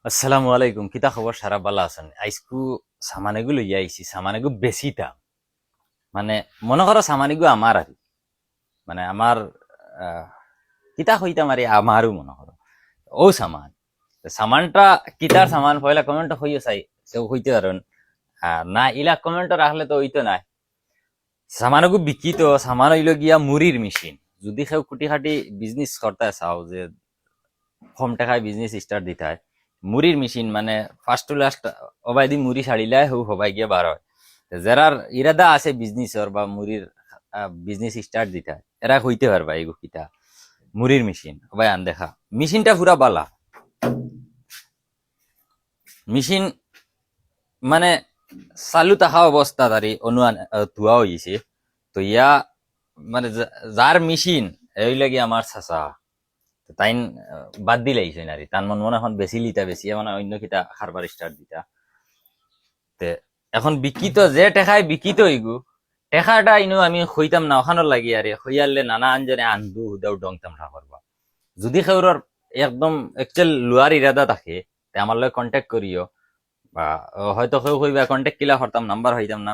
আসসালামু আলাইকুম, কিতা খবর? সারা বালা আছেন? আইসকু সামানেগু লইয়া আইছি। সামানেগু বেশি দাম, মানে মনে করো সামানেগু আমার আর মানে আমার আহ, কিতা হইতাম আর আমারও মনে করো ও সামান। সামানটা কিতার সামান পয়লা কমেন্ট হইও চাই কেউ হইতে পারেন। না ইলা কমেন্ট রাখলে তো হইতো না। সামানগু বিকিত সামান হইল গিয়া মুড়ির মেশিন। যদি কেউ কুটি খাটি বিজনেস করতে চাও, যে কম টাকায় বিজনেস স্টার্ট দিতে হয়, মুড়ির মেশিন মানে ফার্স্ট টু লাস্ট অবাই দি মুড়ি ছাড়িলাই হু হবাই গিয়ে বার হয়। যারার ইরাদা আছে বিজনেসর বা মুড়ির বিজনেস স্টার্ট দিতে হয়, এরা হইতে পারবা এগু কিতা মুড়ির মেশিন অবাই আন দেখা। মেশিনটা পুরা বালা মেশিন, মানে চালু থাকা অবস্থা তারি অনুয়ান ধোয়া হয়েছে। তো ইয়া মানে যার মেশিন এই লাগে আমার চাচা তাইন বাদ দিলাইছে নারী তার মনে এখন বেশি লিতা বেশি মানে অন্য কিতা খারবার স্টার্ট দিতা। তে এখন বিকিত যে টেকায় বিকিত হইগু টেকাটা ইনো আমি হইতাম না ওখানে লাগি আরে হইয়ালে নানা আনজনে আনবু হুদাও ডং তামঠা করবা। যদি খেউরর একদম একচুয়াল লোয়ার ইরাদা থাকে তে আমার লগে কন্ট্যাক্ট করিও, বা হয়তো কেউ কইবা কন্ট্যাক্ট কিলা করতাম নাম্বার হইতাম না,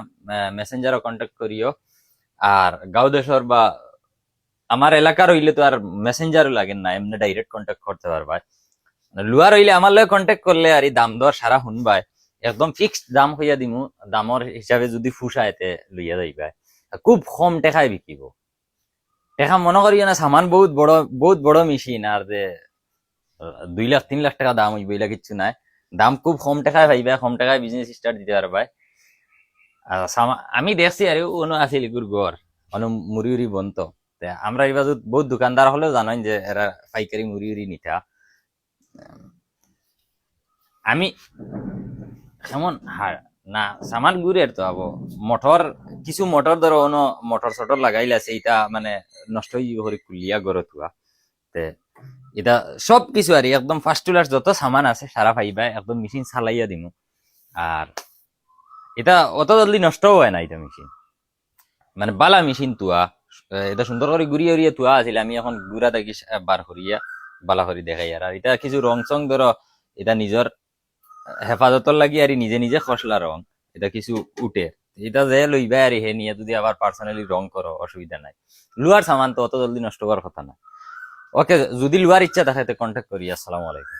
মেসেঞ্জারও কন্ট্যাক্ট করিও। আর গাঁও দেশর বা আমার এলাকার হইলে তো আর মেসেঞ্জারও লাগে না, এমনি ডাইরেক্ট কন্ট্যাক্ট করতে পারবা। লুয়ার হইলে আমার লগে কন্ট্যাক্ট করলে আর এই দাম দর সারা শুনবাই, একদম ফিক্সড দাম হইয়া দিমু। দামর হিসাবে যদি ফুসাইতে লইয়া যাইবা, খুব কম টেকায় বিকিব। টেকা মনে করিও না সামান বহুত বড় মেশিন আর যে 2 লাখ 3 লাখ টাকা দাম হইব এলা কিচ্ছু নাই। দাম খুব কম টাকায় পাইবা, কম টাকায় বিজনেস স্টার্ট দিতে পারবা। আর আমি দেখছি আর অনু আছিল এগুর গড় অনু মুড়ি উড়ি বন্ত। আমরা এই বাজু বহুত দোকানদার হলেও জানেন যে এরা পাইকারি মুড়ি উড়ি নিতা। আমি কেমন না সামান গুড়ের তো আবো মোটর কিছু মোটর ধরো অন্য মোটর সটর লাগাইলে আছে এটা মানে নষ্ট হয়ে কুলিয়া গড় থুয়া। তে এটা সব কিছু আর একদম ফার্স্ট টু লাস্ট যত সামান আছে সারা পাইবা, একদম মেশিন চালাইয়া দিমু। আর এটা অত জলদি নষ্টও হয় না এটা মেশিন, মানে বালা মেশিন তুয়া। এটা সুন্দর করে ঘুরিয়ে ঘুরিয়ে তুয়া আছিল, আমি এখন গুড়া দেখি বার করিয়া বালা করে দেখাই। আর এটা কিছু রং চং ধরো এটা নিজের হেফাজতর লাগি আর নিজে নিজে খসলা রং এটা কিছু উঠে, এটা যে লইবা আর হে নিয়ে যদি আবার পার্সোনালি রং করো অসুবিধা নাই। লুয়ার সামান তো অত জলদি নষ্ট করার কথা না। ওকে, যদি লুয়ার ইচ্ছা থাকে কন্ট্যাক্ট করি। আসসালামু আলাইকুম।